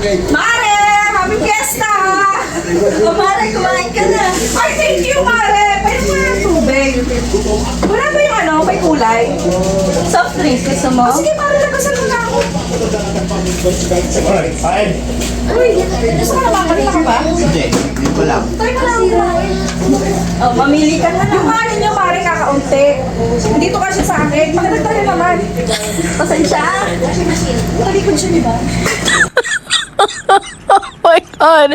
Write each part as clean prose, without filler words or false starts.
Mare! Happy Fiesta! O Mare, kumain ka na. Ay, thank you, Mare! Pwede mo ng tubig. Wala ba yung ano, may kulay? Soft drinks, gusto mo? Sige, Mare, lagasan mo na ako. Uy, gusto mo na ba? Kanina ka ba? Hindi, hindi ko lang. Try mo lang. Oh, mamili ka na lang. Yung kanin niyo, Mare, kakaunti. Dito ka siya sa akin. Pakitagtali naman. Pasensya. Talikod siya, di ba? Oh my God.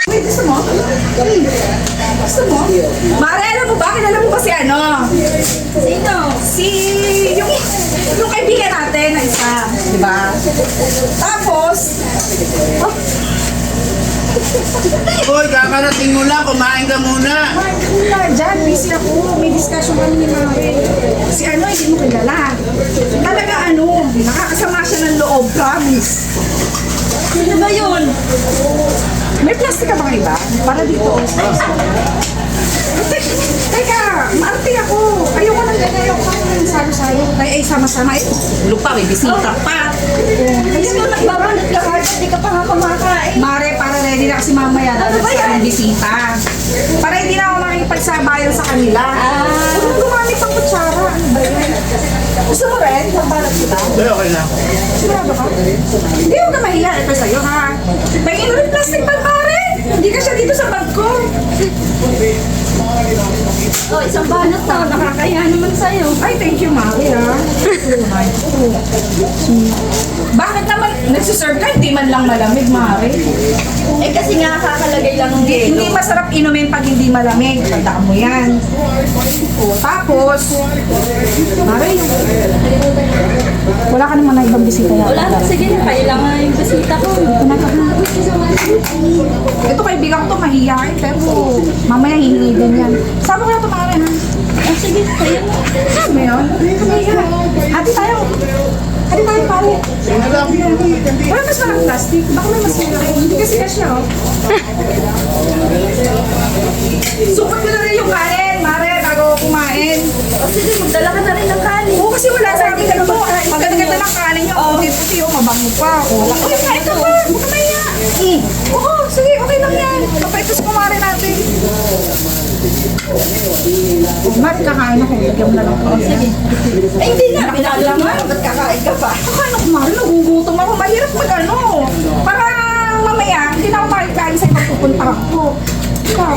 Wait, gusto mo? Gusto mo? Mare, alam mo ba? Kilala mo ba si ano? Sino? Yung kaibigan natin na isa. Di ba? Tapos, Uy, kakarating mo lang, kumain ka muna. Mare, dyan, busy ako. May discussion kami ni Mare. Si ano, hindi mo kilala. Talaga ano, nakakasama siya ng loob, promise. Ano ba yun? May plastic ka bang iba? Para dito. Teka, maarte ako. Ayoko nang ganyan. Ayoko nang salo-salo. Ay, sama-sama. Lupa, may bisita pa. Kasi mo nagbabanat ka kahit hindi ka pa nga kumakain. Mare, para ready na kasi mamaya. Ano ba yan? Bisita. Para hindi na ako makikipagsabayan sa kanila. Huwag mong gumamit ng kutsara. Ano ba yan? Gusto mo rin? Magbalat kita? Uy, okay na ako. Sigurado ka? Hindi mo ka mahiya. Ito sa'yo, ha? May rin plastic bag, pare. Hindi ka siya dito sa bag ko. Oh, isang banat na. Nakakaya naman sa'yo. Ay, thank you, Mari, ha? Bakit naman nagsiserve ka? Hindi man lang malamig, Mari. Eh kasi nga kakalagay lang ng Hindi masarap inumin pag hindi malamig. Tandaan mo yan. Tapos, Mari, wala ka naman na ibang bisita yan. Wala na, sige na, kailangan yung bisita ko. Ito kaibigan ko to, mahihain, pero mamaya hihingi din yan. Sama ko na ito, Mari, ha? Ah, sige, kayo na. Ano yun? Mahiha. Hati tayo. Hati tayo, pare. Wala mas parang plastic. Baka may mas malaki. Hindi kasi kasya, oh. Sukot mo na rin yung kanin, Mare, bago kumain. O sige, magdala ka na rin ng kanin. Oo, kasi wala sa akin ganito. Maganda ng kanin nyo. Puti-puti, oh, mabango pa. Uy, kain ka pa. Huwag ka mahiya. Oo, sige, okay lang yan. Papaitos kumare natin. Mare, kakain ako. Lagyan mo na lang. Sige. Ay, hindi na, pinalaman. Ba't kakain ka pa? Kakain ako, Mare. Nagugutom ako. Mahirap mag-ano. Para mamaya, hindi na ako makikain sa ibang pupunta ko. Ikaw.